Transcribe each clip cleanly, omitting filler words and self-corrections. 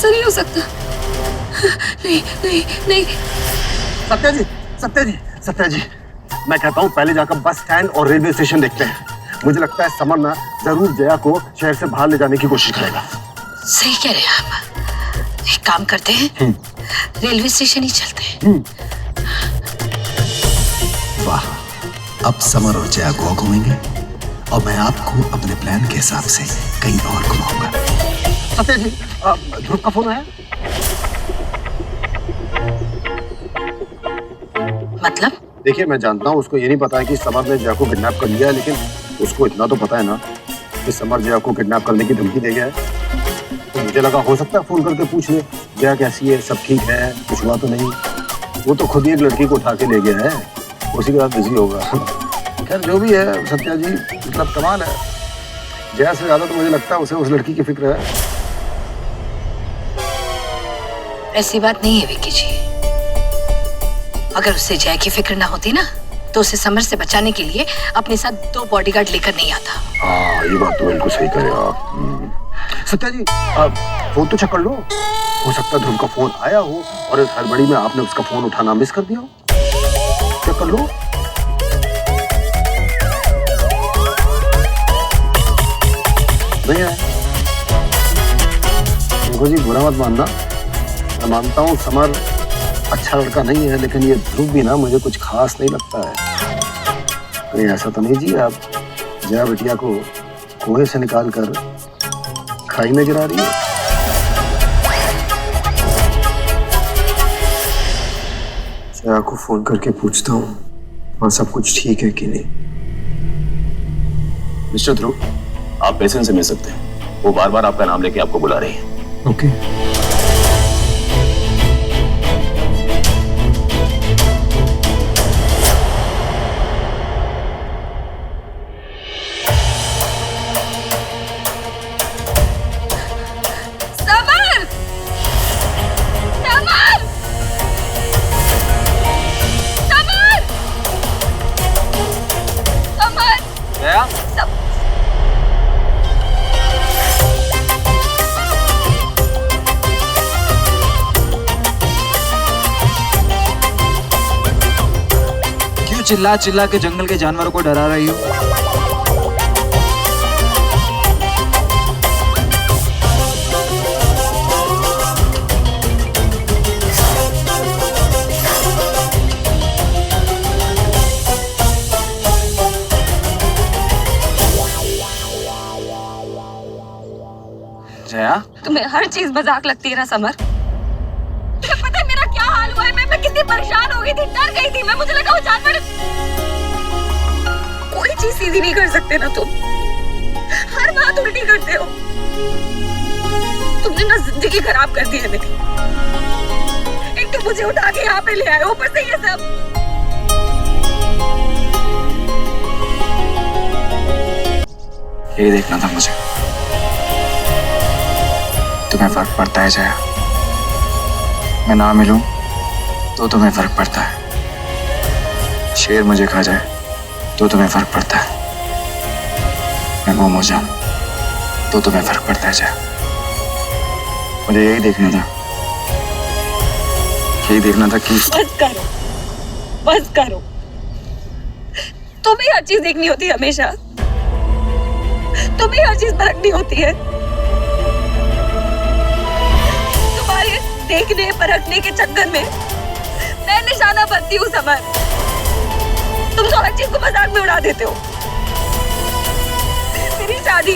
ऐसा नहीं हो सकता। नहीं नहीं नहीं। सत्या जी, सत्या जी, सत्या जी, मैं कहता हूँ पहले जाकर बस स्टैंड और रेलवे स्टेशन देखते हैं। मुझे लगता है समर ना जरूर जया को शहर से बाहर ले जाने की कोशिश करेगा। सही कह रहे हैं आप। एक काम करते हैं, रेलवे स्टेशन ही चलते हैं। वाह, अब समर और जया गोवा घूमेंगे और मैं आपको अपने प्लान के हिसाब से कहीं और घुमाऊंगा। सत्या जी, ध्रुव का फोन आया? मतलब? देखिए, मैं जानता हूँ उसको ये नहीं पता है कि समर ने जया को किडनैप कर लिया है, लेकिन उसको इतना तो पता है ना कि समर जया को किडनैप करने की धमकी दे गया है। तो मुझे लगा हो सकता है फोन करके पूछ ले जया कैसी है, सब ठीक है, कुछ हुआ तो नहीं। वो तो खुद ही एक लड़की को उठा के ले गया है, उसी के साथ बिजी होगा। खैर जो भी है सत्या जी, मतलब कमाल है। जया से ज्यादा तो मुझे लगता है उसे उस लड़की की फिक्र है। ऐसी बात नहीं है विक्की जी। अगर उसे जया की फिक्र ना होती ना तो उसे समर से बचाने के लिए अपने साथ 2 बॉडीगार्ड लेकर नहीं आता। हाँ, ये बात तो बिल्कुल सही कह रहे हो आप। सत्या जी, फोन तो चेक कर लो। हो सकता है ध्रुव का फोन आया हो और इस हड़बड़ी में आपने उसका फोन उठाना मिस कर दिया हो। चेक कर लो। नहीं है। देखो जी, बुरा मत मानना। मैं मानता हूँ समर अच्छा लड़का नहीं है, लेकिन ये ध्रुव भी ना मुझे कुछ खास नहीं लगता है। कहीं ऐसा तो नहीं जी आप जया बिटिया को कुएं से निकाल कर खाई में गिरा रही है? जया को फोन करके पूछता हूँ और सब कुछ ठीक है कि नहीं। मिस्टर ध्रुव, आप पेशेंस से मिल सकते हैं। वो बार बार आपका नाम लेके आपको बुला रही है। ओके। चिल्ला चिल्ला के जंगल के जानवरों को डरा रही हो? जया, तुम्हें हर चीज मजाक लगती है ना समर? तुम्हें पता है मेरा क्या हाल हुआ है? मैं कितनी परेशान हो गई थी, डर गई थी मैं। मुझे लगा वो जानवर। कोई चीज सीधी नहीं कर सकते ना तुम। हर बात उल्टी करते हो। तुमने ना जिंदगी खराब कर दी है मेरी। एक तो मुझे उठा के यहाँ पे ले आए, ऊपर से ये सब। ये देखना था मुझे। तुम्हें फर्क पड़ता है जया? मैं ना मिलूं तो तुम्हें फर्क पड़ता है। शेर मुझे खा जाए तो तुम्हें फर्क पड़ता है। मैं गुम हो जाऊं तो तुम्हें फर्क पड़ता है जया? मुझे यही देखना था। यही देखना था कि बस करो, बस करो। तुम्हें हर चीज देखनी होती है हमेशा। तुम्हें हर चीज परखनी होती है। तुम्हारे देखने परखने के चक्कर में मैं निशाना बनती हूँ समर। तुम तो हर चीज को मजाक में उड़ा देते हो। मेरी शादी,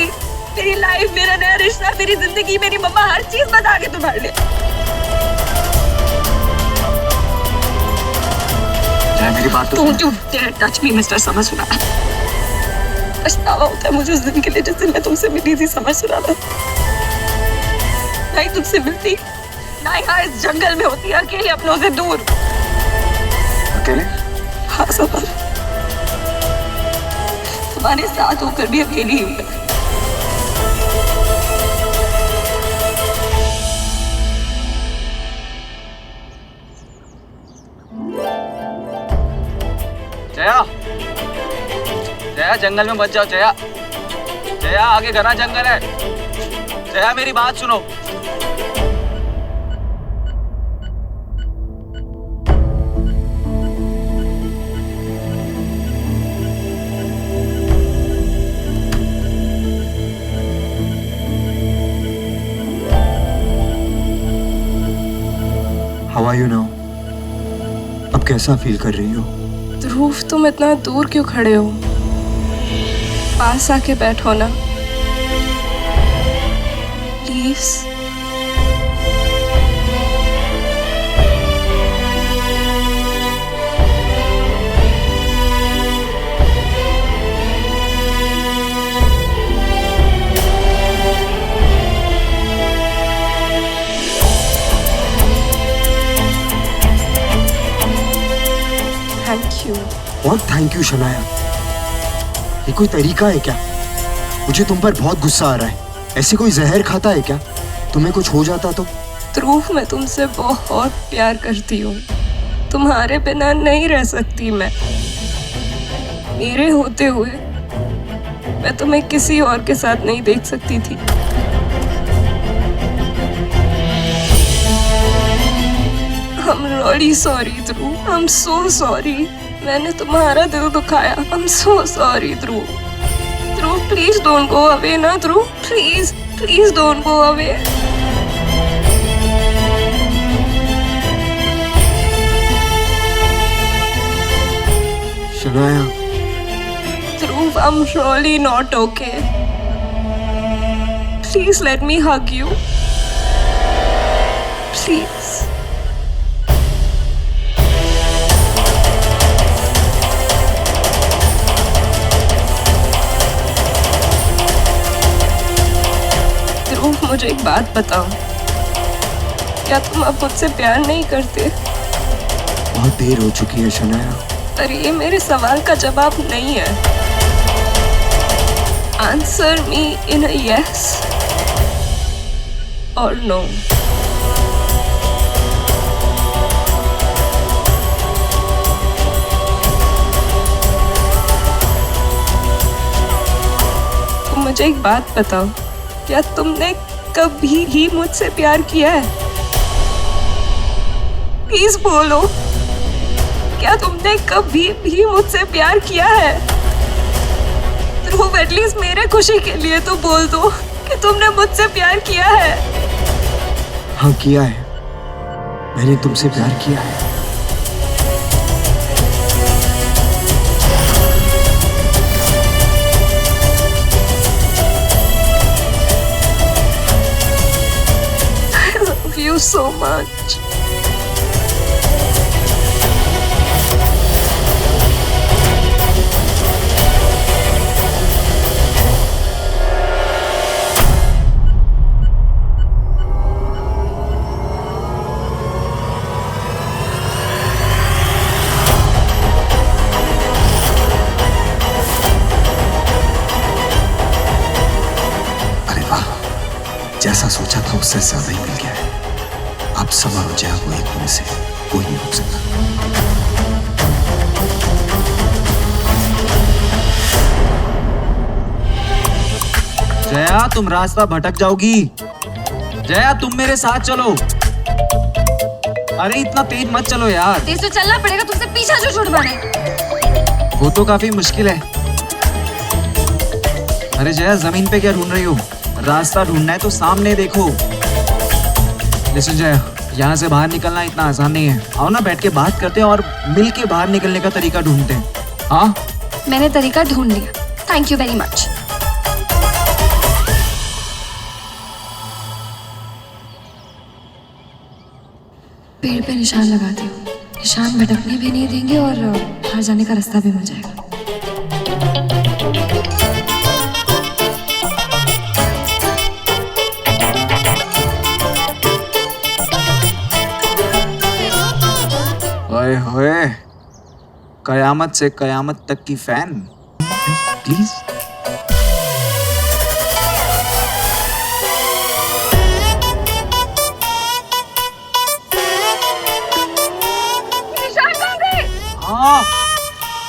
मेरी लाइफ, मेरा नया रिश्ता, मेरी जिंदगी, मेरी मम्मा, हर चीज मजाक है तुम्हारे लिए। मेरी बात तो Don't you dare touch me, mister summer Surana. पछतावा होता है मुझे उस दिन के लिए जिस दिन मैं तुमसे मिली थी समर सुराना। नहीं तुमसे मिलती, ना यहाँ इस जंगल में होती, अकेले अपनों से दूर। अकेले? हाँ समर, तुम्हारे साथ होकर भी अकेली हूँ। जया, जया जंगल में मत जाओ जया। जया आगे घना जंगल है। जया मेरी बात सुनो। Are you now? अब कैसा फील कर रही हो? ध्रुव, तुम इतना दूर क्यों खड़े हो? पास आके बैठो ना प्लीज। Thank you. बहुत थैंक यू शनाया। ये कोई तरीका है क्या? मुझे तुम पर बहुत गुस्सा आ रहा है। ऐसे कोई जहर खाता है क्या? तुम्हें कुछ हो जाता तो? ध्रुव, मैं तुमसे बहुत प्यार करती हूँ। तुम्हारे बिना नहीं रह सकती मैं। मेरे होते हुए मैं तुम्हें किसी और के साथ नहीं देख सकती थी। I'm really sorry, Dhruv. I'm so sorry। मैंने तुम्हारा दिल दुखाया। I'm so sorry, Dhruv. Dhruv, please don't go away ना ध्रुव। Please, please don't go away। Shanaya, Dhruv, I'm really not okay। Please let me hug you। Please। ध्रुव, मुझे एक बात बताओ, क्या तुम अब मुझसे प्यार नहीं करते? बहुत देर हो चुकी है शनाया। पर ये मेरे सवाल का जवाब नहीं है। आंसर मी इन अ यस और नो। तुम मुझे एक बात बताओ, क्या तुमने कभी ही मुझसे प्यार किया है? प्लीज बोलो, क्या तुमने कभी भी मुझसे प्यार किया है? ध्रुव, एटलीस्ट मेरे खुशी के लिए तो बोल दो कि तुमने मुझसे प्यार किया है। हाँ, किया है। मैंने तुमसे प्यार किया है। I love you so much। अरे वाह, जैसा सोचा था उससे ज्यादा ही मिल गया है। अब समर और जया को एक होने से कोई नहीं रोक सकता। जया, तुम रास्ता भटक जाओगी। जया, तुम मेरे साथ चलो। अरे इतना तेज मत चलो यार। तेज तो चलना पड़ेगा, तुमसे पीछा जो छुड़वाने। वो तो काफी मुश्किल है। अरे जया, जमीन पे क्या ढूंढ रही हो? रास्ता ढूंढना है तो सामने देखो। लिसन जया, यहाँ से बाहर निकलना इतना आसान नहीं है। आओ ना, बैठ के बात करते हैं और मिल के बाहर निकलने का तरीका ढूंढते हैं। हाँ, मैंने तरीका ढूंढ लिया। Thank you very much. पेड़ पे निशान लगाती हूँ। निशान भटकने भी नहीं देंगे और बाहर जाने का रास्ता भी मिल जाएगा। ओए होए, कयामत से कयामत तक की फैन। प्लीज। निशान कहाँ गए? हाँ,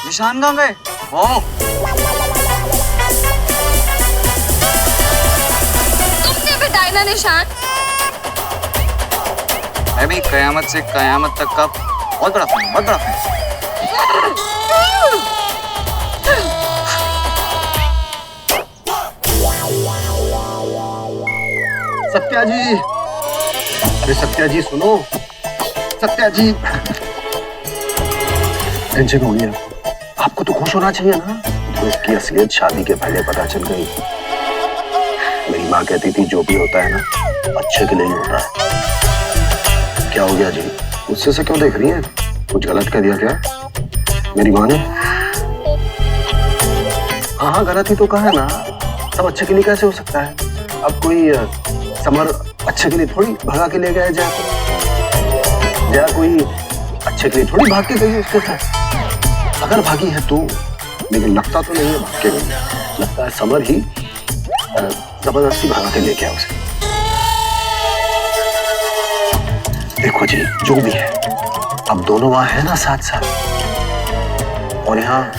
निशान कहाँ गए? ओ, तुमने बताया ना निशान। मैं भी कयामत से कयामत तक का बहुत बड़ा फैन, बहुत बड़ा फैन। सत्या जी, अरे सत्या जी सुनो, सत्या जी, टेंशन हो गई आपको तो खुश होना चाहिए ना। दोस्त की असलियत शादी के पहले पता चल गई। मेरी माँ कहती थी जो भी होता है ना अच्छे के लिए ही होता है। क्या हो गया जी, उससे से क्यों देख रही है? कुछ गलत कर दिया क्या मेरी माँ ने? हाँ गलत ही तो कहा है ना। सब अच्छे के लिए कैसे हो सकता है? अब कोई समर अच्छे के लिए थोड़ी भगा के ले गया जया को। जया कोई अच्छे के लिए थोड़ी भाग के गई उसके साथ। अगर भागी है तो, लेकिन लगता तो नहीं है भाग के गई। लगता है समर ही जबरदस्ती भगा के ले गया उसे। देखो जी, जो भी है अब दोनों वहां है ना साथ साथ, और यहाँ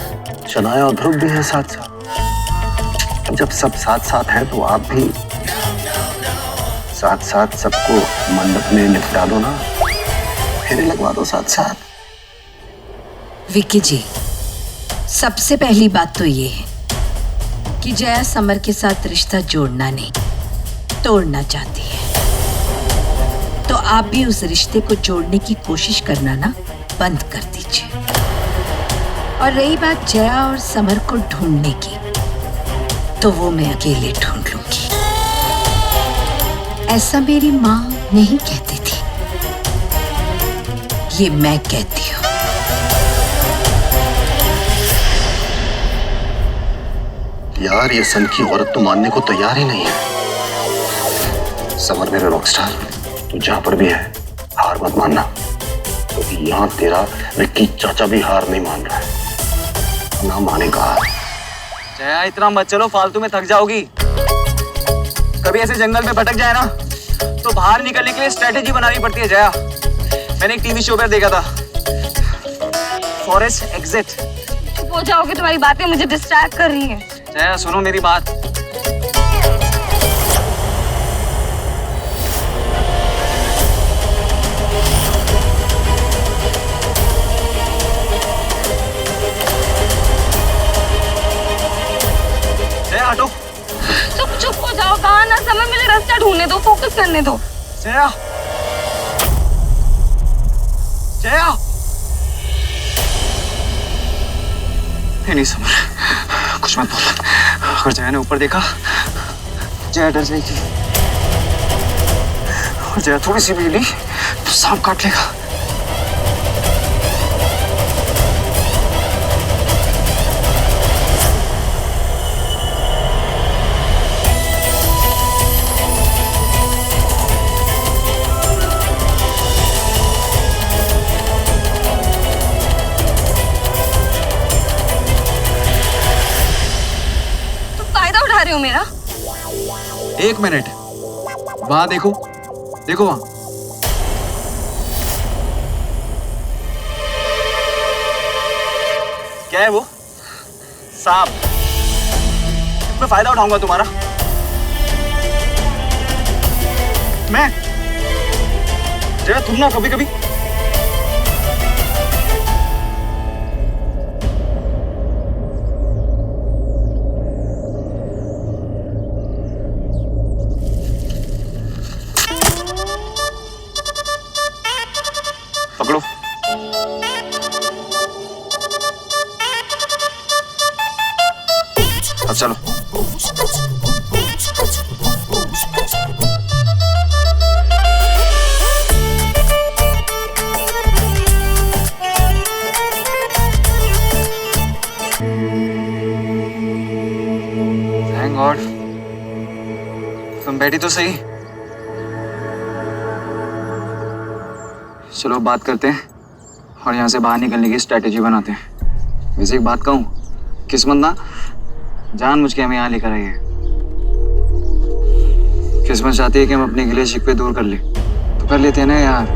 शनाया और ध्रुव भी है साथ साथ। जब सब साथ साथ हैं तो आप भी साथ साथ सबको मंडप में निपटा दो ना, फेरे लगवा दो साथ साथ। विक्की जी, सबसे पहली बात तो ये है कि जया समर के साथ रिश्ता जोड़ना नहीं, तोड़ना चाहती है। तो आप भी उस रिश्ते को जोड़ने की कोशिश करना ना बंद कर दीजिए। और रही बात जया और समर को ढूंढने की, तो वो मैं अकेले ढूंढ लूंगी। ऐसा मेरी माँ नहीं कहती थी, ये मैं कहती हूँ। यार ये सन की औरत तो मानने को तैयार ही नहीं है। समर मेरे रॉकस्टार, तू जहां पर भी है हार मत मानना, क्योंकि तो यहाँ तेरा विक्की चाचा भी हार नहीं मान रहा है ना, मानेगा। जया इतना मत चलो, फालतू में थक जाओगी। कभी ऐसे जंगल में भटक जाए ना तो बाहर निकलने के लिए स्ट्रेटेजी बनानी पड़ती है जया। मैंने एक टीवी शो पर देखा था, फॉरेस्ट एग्जिट। चुप हो जाओगे, तुम्हारी बातें मुझे डिस्ट्रैक्ट कर रही हैं। जया सुनो मेरी बात। जया हटो। चुप हो जाओ, कहा ना समय, मुझे रास्ता ढूंढने दो, फोकस करने दो। जया, जया। नहीं समझ, कुछ मत बोल। अगर जया ने ऊपर देखा, जया डर जाएगी। और जया थोड़ी सी भी हिली तो सांप काट लेगा। रहे हो मेरा? एक मिनट, वहां देखो, देखो वहां। क्या है वो? सांप। मैं फायदा उठाऊंगा तुम्हारा। मैं जरा तुम ना कभी कभी पकड़ो। अब चलो। थैंक गॉड, तुम बैठी तो सही। चलो बात करते हैं और यहाँ से बाहर निकलने की स्ट्रेटेजी बनाते हैं। वैसे एक बात कहूँ, किस्मत ना जानबूझ के हमें यहाँ लेकर आई है। किस्मत चाहती है कि हम अपने गिले शिकवे दूर कर ले, तो कर लेते हैं ना यार।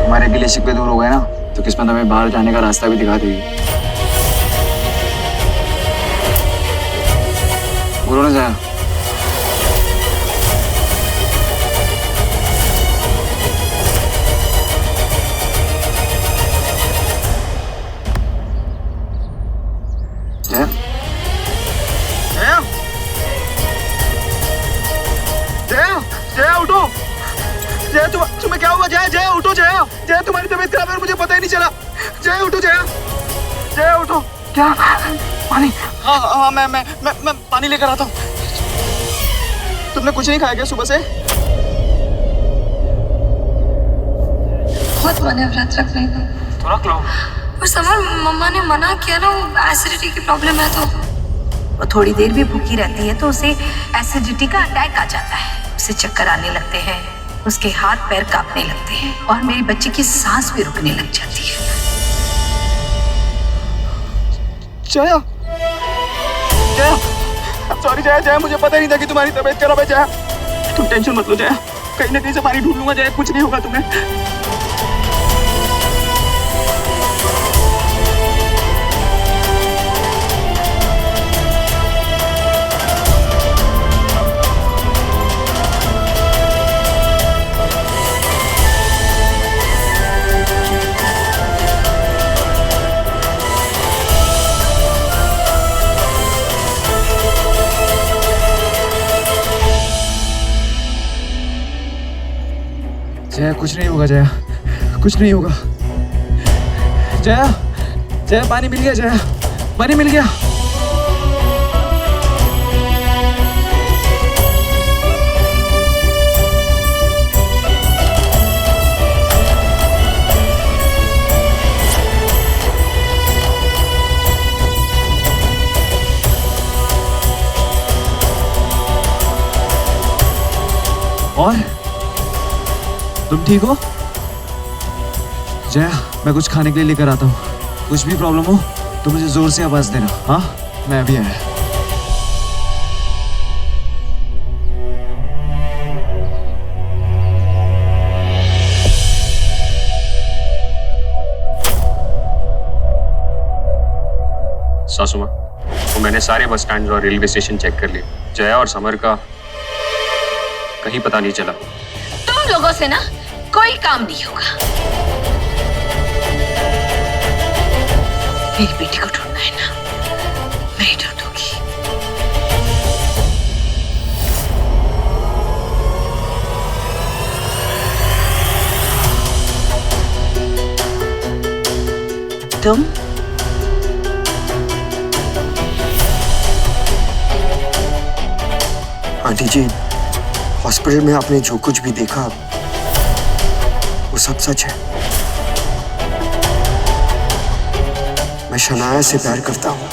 हमारे गिले शिकवे दूर हो गए ना तो किस्मत हमें बाहर जाने का रास्ता भी दिखा देगी। बोलो ना जया। जया, जया, जया, जया उठो, जया तुम्हें क्या हुआ? जया जया उठो जया, जया तुम्हारी तबीयत खराब है और मुझे पता ही नहीं चला। जया उठो जया, जया उठो। क्या पानी? हाँ मैं पानी लेकर आता हूँ। तुमने कुछ नहीं खाया क्या सुबह से? बहुत मन है व्रत रखने का। तो रख लो। पर समर मम्मा ने मना किया ना, वो एसिडिटी की प्रॉब्लम है तो। वो थोड़ी देर भी भूखी रहती है तो उसे एसिडिटी का अटैक आ जाता है, उसे चक्कर आने लगते हैं, उसके हाथ पैर कांपने लगते हैं और मेरी बच्ची की सांस भी रुकने लग जाती है। जया जया, सॉरी जया, जया मुझे पता नहीं था कि तुम्हारी तबीयत खराब है। जया तुम टेंशन मत लो जया, कहीं ना कहीं से पानी ढूंढ लूंगा। जया कुछ नहीं होगा तुम्हें। जया कुछ नहीं होगा, जया कुछ नहीं होगा। जया जया पानी मिल गया, जया पानी मिल गया। और तुम ठीक हो? जया मैं कुछ खाने के लिए लेकर आता हूँ। कुछ भी प्रॉब्लम हो तो मुझे जोर से आवाज देना। हाँ मैं अभी आया। सासू माँ, तो मैंने सारे बस स्टैंड और रेलवे स्टेशन चेक कर लिए। जया और समर का कहीं पता नहीं चला। तुम लोगों से ना कोई काम नहीं होगा। मेरी बेटी को ढूंढना है ना, मैं ही ढूंढूंगी। तुम आंटी जी, हॉस्पिटल में आपने जो कुछ भी देखा वो सब सच है। मैं शनाया से प्यार करता हूँ।